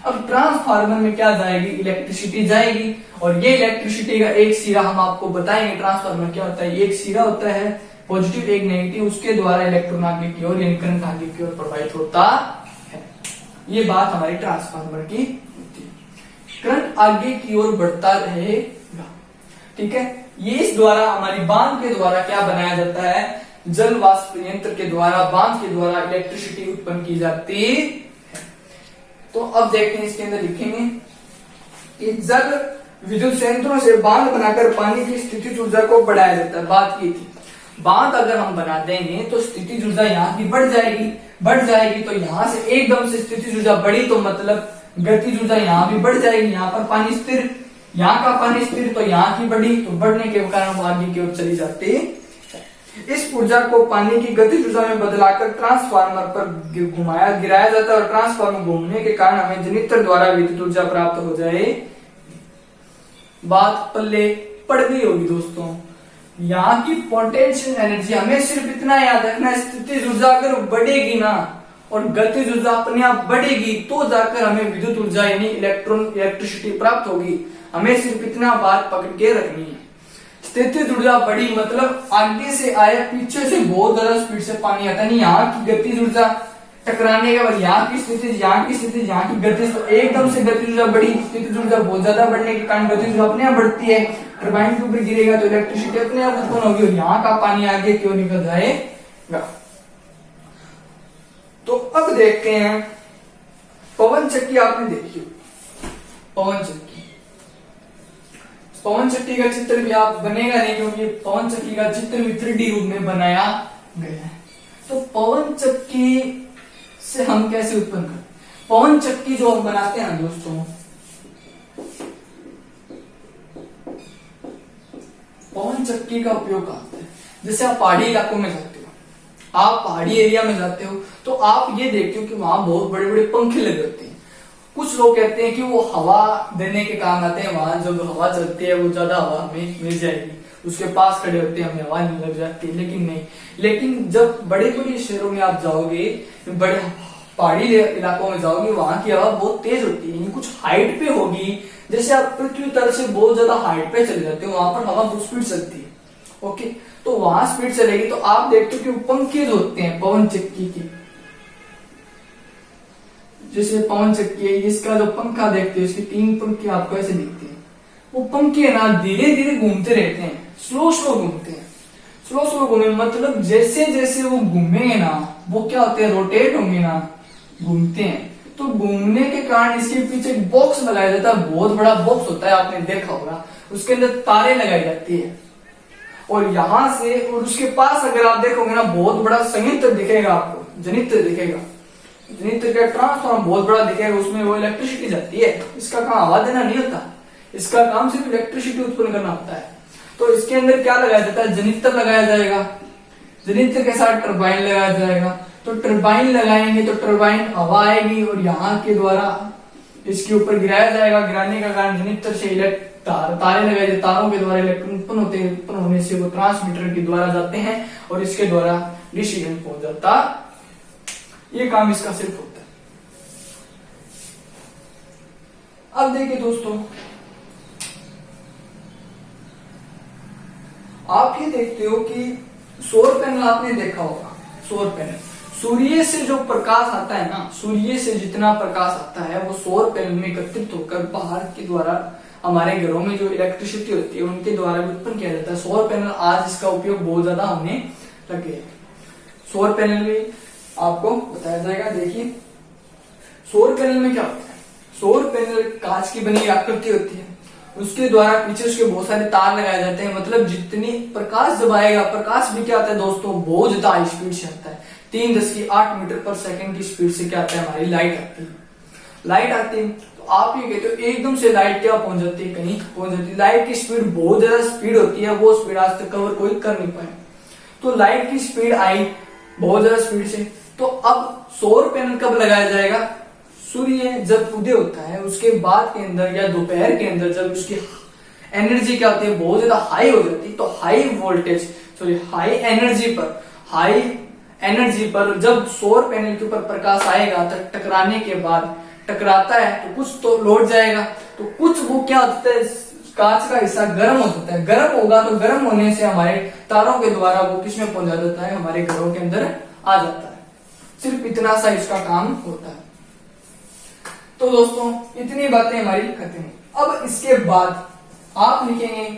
अब ट्रांसफार्मर में क्या जाएगी? इलेक्ट्रिसिटी जाएगी। और ये इलेक्ट्रिसिटी का एक सिरा हम आपको बताएंगे। ट्रांसफार्मर क्या होता है? एक सिरा होता है पॉजिटिव, एक नेगेटिव, उसके द्वारा इलेक्ट्रॉन आगे की ओर, यानी करंट आगे की ओर प्रवाहित होता है। ये बात हमारी ट्रांसफार्मर की होती है। करंट आगे की ओर बढ़ता रहेगा, ठीक है। ये इस द्वारा, हमारी बांध के द्वारा क्या बनाया जाता है? जल वाष्प यंत्र के द्वारा, बांध के द्वारा इलेक्ट्रिसिटी उत्पन्न की जाती है। तो अब देखते हैं, इसके अंदर लिखेंगे कि जल विद्युत संयंत्रों से बांध बनाकर पानी की स्थितिज ऊर्जा को बढ़ाया जाता है। बात की थी, बांध अगर हम बना देंगे तो स्थितिज ऊर्जा यहाँ की बढ़ जाएगी, बढ़ जाएगी। तो यहाँ से एकदम से स्थितिज ऊर्जा बढ़ी तो मतलब गतिज ऊर्जा यहाँ भी बढ़ जाएगी। यहाँ पर पानी स्थिर, यहाँ का पानी स्थिर, तो यहाँ की बढ़ी, तो बढ़ने के कारण वो आगे की ओर चली जाती है। इस ऊर्जा को पानी की गतिज ऊर्जा में बदलाकर ट्रांसफार्मर पर घुमाया गिराया जाता है, और ट्रांसफार्मर घूमने के कारण हमें जनरेटर द्वारा विद्युत ऊर्जा प्राप्त हो जाए। बात पल्ले पड़ गई होगी दोस्तों। यहाँ की पोटेंशियल एनर्जी, हमें सिर्फ इतना याद रखना, स्थितिज ऊर्जा अगर बढ़ेगी ना और गतिज ऊर्जा अपने आप बढ़ेगी तो जाकर हमें विद्युत ऊर्जा यानी इलेक्ट्रिसिटी प्राप्त होगी। हमें सिर्फ इतना बात पकड़ के रखनी है। स्थितिज ऊर्जा बढ़ी मतलब आगे से आया, पीछे से बहुत ज्यादा स्पीड से पानी आता नहीं। यहाँ की गतिज ऊर्जा टकराने के बाद यहाँ की स्थिति, यहाँ की स्थिति, यहाँ की गतिज, तो एकदम से गतिज ऊर्जा बढ़ी, स्थितिज ऊर्जा बहुत ज्यादा बढ़ने के कारण गतिज ऊर्जा अपने आप बढ़ती है। टरबाइन के ऊपर गिरेगा तो इलेक्ट्रिसिटी अपने आप उत्पन्न होगी और यहाँ का पानी आगे क्यों निकल जाएगा। तो अब देखते हैं पवन चक्की। आपने देखी पवन चक्की, पवन चक्की का चित्र भी आप बनेगा नहीं क्योंकि पवन चक्की का चित्र भी 3D रूप में बनाया गया है। तो पवन चक्की से हम कैसे उत्पन्न करते हैं? पवन चक्की जो हम बनाते हैं दोस्तों, पवन चक्की का उपयोग करते हैं जैसे आप पहाड़ी इलाकों में जाते हो, आप पहाड़ी एरिया में जाते हो तो आप ये देखते हो कि वहां बहुत बड़े बड़े पंखे लगे होते हैं। कुछ लोग कहते हैं कि वो हवा देने के काम आते हैं, वहां जब हवा चलती है वो ज्यादा हवा हमें मिल जाएगी, उसके पास खड़े होते हैं हमें हवा नहीं लग जाती है। लेकिन नहीं, लेकिन जब बड़े बड़े शहरों में आप जाओगे, बड़े पहाड़ी इलाकों में जाओगे, वहां की हवा बहुत तेज होती है, कुछ हाइट पे होगी। जैसे आप पृथ्वी तल से बहुत ज्यादा हाइट पे चले जाते हो, वहां पर हवा बहुत स्पीड चलती है। ओके, तो वहां स्पीड चलेगी तो आप देखते हो कि पंखे जो होते हैं पवन चक्की के, जैसे पवन चक्की है, इसका जो पंखा देखते हो, इसके 3 पंखे आपको ऐसे दिखते हैं। वो पंखे ना धीरे धीरे घूमते रहते हैं, स्लो स्लो घूमते हैं। स्लो स्लो घूमे मतलब जैसे जैसे वो घूमेंगे ना, वो क्या होते हैं, रोटेट होंगे ना, घूमते हैं। तो घूमने के कारण इसके पीछे एक बॉक्स लगाया जाता है, बहुत बड़ा बॉक्स होता है, आपने देखा होगा। उसके अंदर तारे लगाई जाती है और यहां से और उसके पास अगर आप देखोगे ना, बहुत बड़ा संयंत्र दिखेगा आपको, जनित्र दिखेगा। जनित्र का ट्रांसफार्मर बहुत बड़ा दिखेगा, उसमें वो इलेक्ट्रिसिटी जाती है। इसका काम हवा देना नहीं होता, इसका काम सिर्फ इलेक्ट्रिसिटी उत्पन्न करना होता है। तो इसके अंदर क्या लगाया जाता है, जनित्र लगाया जाएगा, जनित्र के साथ टरबाइन लगाया जाएगा। तो टरबाइन लगाएंगे तो टरबाइन हवा आएगी और यहाँ के द्वारा इसके ऊपर गिराया जाएगा। गिराने का कारण जनित्र से तारे लगाए जाते, तारों के द्वारा इलेक्ट्रॉन उत्पन्न होते हैं, उत्पन्न होने से वो ट्रांसमीटर के द्वारा जाते हैं और इसके द्वारा डिसीजन पहुंच जाता। ये काम इसका सिर्फ होता है। अब देखिए दोस्तों, आप ये देखते हो कि सौर पैनल आपने देखा होगा। सौर पैनल, सूर्य से जो प्रकाश आता है ना, सूर्य से जितना प्रकाश आता है वो सौर पैनल में एकत्रित होकर बाहर के द्वारा हमारे घरों में जो इलेक्ट्रिसिटी होती है उनके द्वारा भी उत्पन्न किया जाता है। सौर पैनल आज इसका उपयोग बहुत ज्यादा होने लगे। सौर पैनल भी आपको बताया जाएगा। देखिए सौर पैनल में क्या होता है, सौर पैनल कांच की बनी आकृति होती है, उसके द्वारा पीछे उसके बहुत सारे तार लगाए जाते हैं। मतलब जितनी प्रकाश जब आएगा, प्रकाश भी क्या आता है दोस्तों, बहुत ज्यादा हाई स्पीड से आता है। 3×8 मीटर पर सेकंड की स्पीड से क्या आता है, हमारी लाइट आती है। लाइट आती है तो आप ये कहते हो एकदम से लाइट क्या पहुंच जाती है, कहीं पहुंच जाती है। लाइट की स्पीड बहुत ज्यादा स्पीड होती है, वो स्पीड आज तक कवर कोई कर नहीं पाए। तो लाइट की स्पीड आई बहुत ज्यादा स्पीड से। तो अब सौर पैनल कब लगाया जाएगा, सूर्य जब उदय होता है उसके बाद के अंदर या दोपहर के अंदर, जब उसकी एनर्जी क्या होती है, बहुत ज्यादा हाई हो जाती है। तो हाई वोल्टेज हाई एनर्जी पर जब सौर पैनल के ऊपर प्रकाश आएगा तो टकराने के बाद, टकराता है तो कुछ तो लौट जाएगा, तो कुछ वो क्या होता है, कांच का हिस्सा गर्म हो जाता है। गर्म होगा तो गर्म होने से हमारे तारों के द्वारा वो किसमें पहुंचा जाता है, हमारे घरों के अंदर आ जाता है। सिर्फ इतना सा इसका काम होता है। तो दोस्तों इतनी बातें हमारी खत्म। अब इसके बाद आप लिखेंगे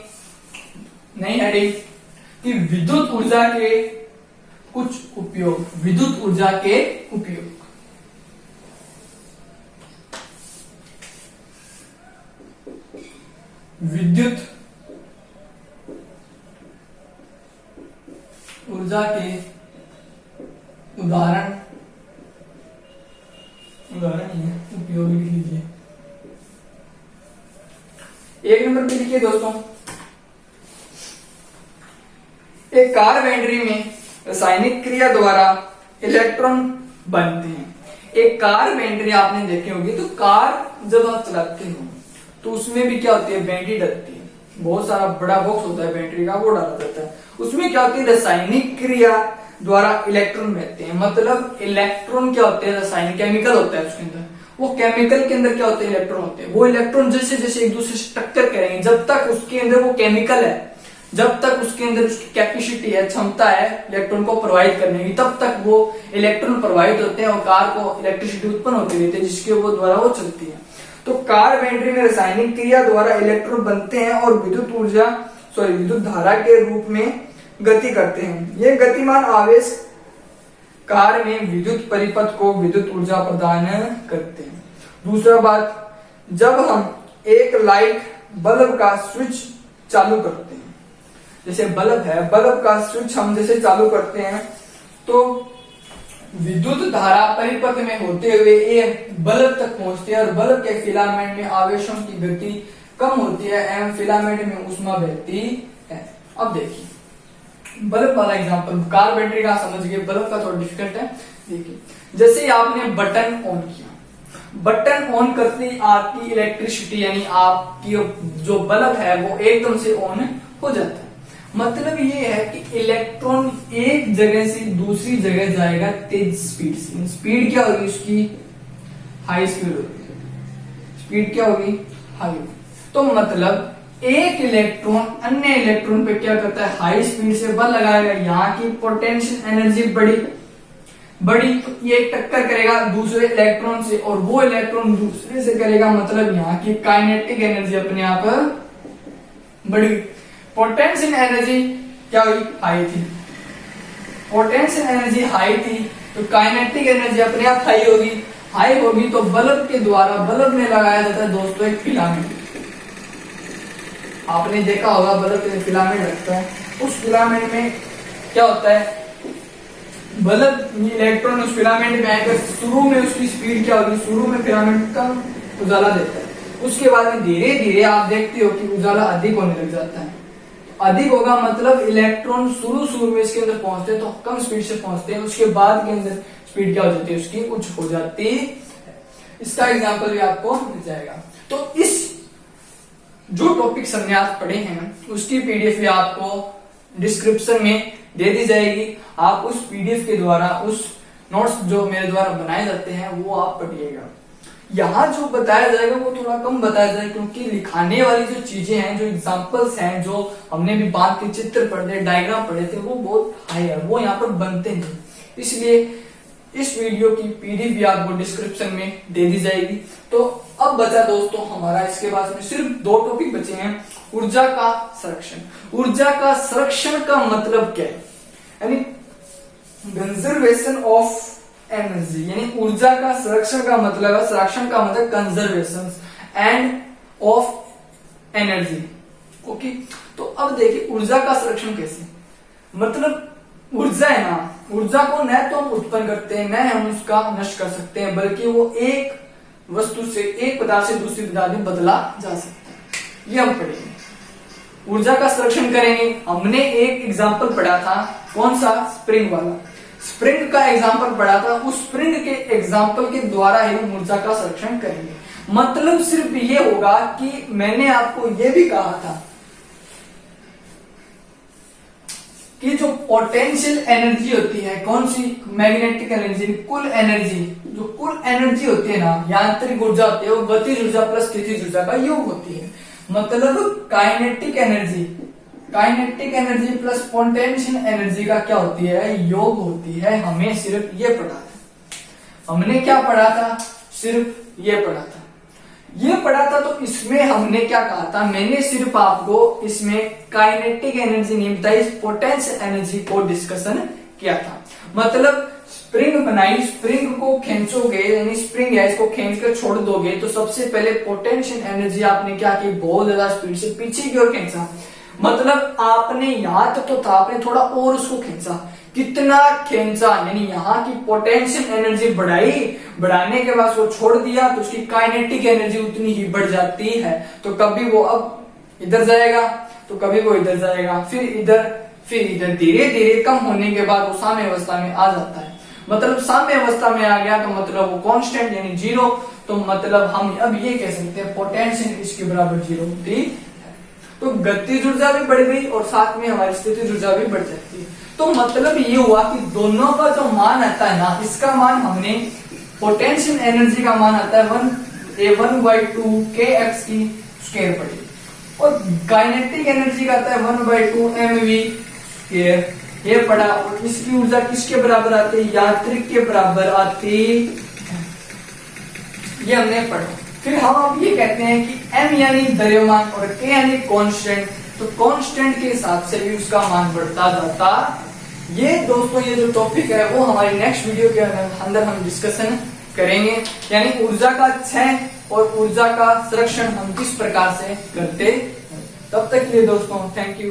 नई हेडिंग कि विद्युत ऊर्जा के कुछ उपयोग। विद्युत ऊर्जा के उपयोग, विद्युत ऊर्जा के उदाहरण ही है, उपयोग लिख लीजिए। 1 नंबर पे लिखिए दोस्तों, एक कार बैटरी में रासायनिक क्रिया द्वारा इलेक्ट्रॉन बनते हैं। एक कार बैटरी आपने देखी होगी, तो कार जब आप चलाते हो तो उसमें भी क्या होती है, बैटरी डलती है। बहुत सारा बड़ा बॉक्स होता है बैटरी का, वो डाला जाता है। उसमें क्या होती है, रासायनिक क्रिया द्वारा इलेक्ट्रॉन बहते हैं। मतलब इलेक्ट्रॉन क्या होते हैं, रासायनिक केमिकल होता है उसके अंदर। वो केमिकल के अंदर क्या होते हैं, इलेक्ट्रॉन होते हैं। वो इलेक्ट्रॉन जैसे जैसे एक दूसरे से टक्कर करेंगे, जब तक उसके अंदर वो केमिकल है, जब तक उसके अंदर उसकी कैपेसिटी है, क्षमता है इलेक्ट्रॉन को प्रोवाइड करने की, तब तक वो इलेक्ट्रॉन प्रोवाइड होते हैं और कार को इलेक्ट्रिसिटी उत्पन्न होती रहती है, जिसके वो द्वारा वो चलती है। तो कार बैटरी में रासायनिक क्रिया द्वारा इलेक्ट्रॉन बनते हैं और विद्युत धारा के रूप में गति करते हैं। ये गतिमान आवेश कार में विद्युत परिपथ को विद्युत ऊर्जा प्रदान करते हैं। दूसरा बात, जब हम एक लाइट बल्ब का स्विच चालू करते हैं, जैसे बल्ब है, बल्ब का स्विच हम जैसे चालू करते हैं तो विद्युत धारा परिपथ में होते हुए ये बल्ब तक पहुंचती है और बल्ब के फिलामेंट में आवेशों की गति कम होती है एवं फिलामेंट में ऊष्मा बहती है। अब देखिए बल्ब वाला एग्जांपल, कार बैटरी का समझ गए, बल्ब का थोड़ा डिफिकल्ट है। देखिए जैसे ही आपने बटन ऑन किया, बटन ऑन करते ही आपकी इलेक्ट्रिसिटी यानी आपकी जो बल्ब है वो एकदम से ऑन हो जाता है। मतलब ये है कि इलेक्ट्रॉन एक जगह से दूसरी जगह जाएगा तेज स्पीड से। स्पीड क्या होगी उसकी, हाई स्पीड होगी। स्पीड क्या होगी, हाई होगी। तो मतलब एक इलेक्ट्रॉन अन्य इलेक्ट्रॉन पे क्या करता है, हाई स्पीड से बल लगाएगा। यहाँ की पोटेंशियल एनर्जी बड़ी तो ये टक्कर करेगा दूसरे इलेक्ट्रॉन से और वो इलेक्ट्रॉन दूसरे से करेगा, मतलब यहाँ की काइनेटिक एनर्जी अपने आप बड़ी। पोटेंशियल एनर्जी क्या हुई, हाई थी। पोटेंशियल एनर्जी हाई थी तो काइनेटिक एनर्जी अपने आप हाई होगी। हाई होगी तो बल्ब के द्वारा, बल्ब में लगाया जाता है दोस्तों एक फिलामेंट। आपने देखा होगा बल्ब में फिलामेंट लगता है, उस फिलामेंट में क्या होता है, बल्ब इलेक्ट्रॉन उस फिलामेंट में आएगा। शुरू में उसकी स्पीड क्या होगी, शुरू में फिलामेंट कम उजाला देता है, उसके बाद में धीरे धीरे आप देखते हो कि उजाला अधिक होने लग जाता है। अधिक होगा मतलब इलेक्ट्रॉन शुरू में इसके अंदर पहुंचते हैं तो कम स्पीड से पहुंचते हैं, उसके बाद के अंदर स्पीड क्या हो जाती है उसकी, उच्च हो जाती है। इसका एग्जांपल भी आपको मिल जाएगा। तो इस जो टॉपिक हमने आज पढ़े हैं उसकी पीडीएफ भी आपको डिस्क्रिप्शन में दे दी जाएगी। आप उस पीडीएफ के द्वारा, उस नोट्स जो मेरे द्वारा बनाए जाते हैं वो आप पढ़िएगा। यहाँ जो बताया जाएगा वो थोड़ा कम बताया जाएगा, क्योंकि लिखाने वाली जो चीजें हैं, जो एग्जांपल्स हैं, जो हमने भी बात के चित्र पढ़े, डायग्राम पढ़े थे, वो बहुत हाई है, वो यहाँ पर बनते नहीं। इसलिए इस वीडियो की पीडीएफ भी आपको डिस्क्रिप्शन में दे दी जाएगी। तो अब बचा दोस्तों हमारा इसके बाद में सिर्फ 2 टॉपिक बचे हैं। ऊर्जा का संरक्षण। ऊर्जा का संरक्षण का मतलब क्या है, यानी कंजर्वेशन ऑफ एनर्जी, यानी ऊर्जा का संरक्षण का मतलब है, संरक्षण का मतलब conservation end of energy. Okay, तो अब देखिए ऊर्जा का संरक्षण कैसे, मतलब ऊर्जा है ना, ऊर्जा को न तो हम उत्पन्न करते हैं, न हम उसका नष्ट कर सकते हैं, बल्कि वो एक वस्तु से, एक पदार्थ से दूसरी पदार्थ में बदला जा सकता है। ये हम पढ़ेंगे। ऊर्जा का संरक्षण करेंगे। हमने एक एग्जाम्पल पढ़ा था, कौन सा, स्प्रिंग वाला। स्प्रिंग का एग्जाम्पल पढ़ा था, उस स्प्रिंग के एग्जाम्पल के द्वारा ही हम ऊर्जा का संरक्षण करेंगे। मतलब सिर्फ ये होगा कि मैंने आपको ये भी कहा था कि जो पोटेंशियल एनर्जी होती है, कौन सी, मैग्नेटिक एनर्जी, कुल एनर्जी, जो कुल एनर्जी होती है ना, यांत्रिक ऊर्जा होती है, वो गतिज ऊर्जा प्लस स्थितिज ऊर्जा का योग होती है। मतलब kinetic energy plus potential energy का क्या होती है, योग होती है। हमें सिर्फ ये पढ़ा था, हमने क्या पढ़ा था, सिर्फ ये पढ़ा था। तो इसमें हमने क्या कहा था, मैंने सिर्फ आपको इसमें काइनेटिक एनर्जी नहीं बताई, पोटेंशियल एनर्जी को डिस्कशन किया था। मतलब स्प्रिंग बनाई, स्प्रिंग को खींचोगे, यानी स्प्रिंग है, इसको खींच कर छोड़ दोगे तो सबसे पहले पोटेंशियल एनर्जी आपने क्या की, बहुत ज्यादा स्पीड से पीछे की ओर खींचा। मतलब आपने यहां तक तो था, आपने थोड़ा और उसको खींचा। कितना खींचा, यानी यहाँ की पोटेंशियल एनर्जी बढ़ाने के बाद वो छोड़ दिया तो उसकी काइनेटिक एनर्जी उतनी ही बढ़ जाती है। तो कभी वो अब इधर जाएगा तो कभी वो इधर जाएगा, फिर इधर, धीरे धीरे कम होने के बाद वो साम्य अवस्था में आ जाता है। मतलब साम्य अवस्था में आ गया तो मतलब वो कांस्टेंट यानी 0। तो मतलब हम अब ये कह सकते हैं पोटेंशियल इसके बराबर 0 होती है। तो गतिज ऊर्जा भी बढ़ गई और साथ में हमारी स्थितिज ऊर्जा भी बढ़ जाती है। तो मतलब ये हुआ कि दोनों का जो मान आता है ना, इसका मान हमने पोटेंशियल एनर्जी का मान आता है 1/2 kx की स्क्वायर पड़ी, और काइनेटिक एनर्जी का आता है 1/2 mv स्क्वायर ये पड़ा। और इसकी ऊर्जा किसके बराबर आती है? यांत्रिक के बराबर आती, ये हमने पढ़ा। फिर हम अब ये कहते हैं कि m यानी द्रव्यमान और k यानी कांस्टेंट, तो कांस्टेंट के हिसाब से भी उसका मान बढ़ता जाता। ये दोस्तों ये जो टॉपिक है वो हमारी नेक्स्ट वीडियो के अंदर हम डिस्कशन करेंगे, यानी ऊर्जा का क्षय और ऊर्जा का संरक्षण हम किस प्रकार से करते हैं। तब तक के लिए दोस्तों थैंक यू।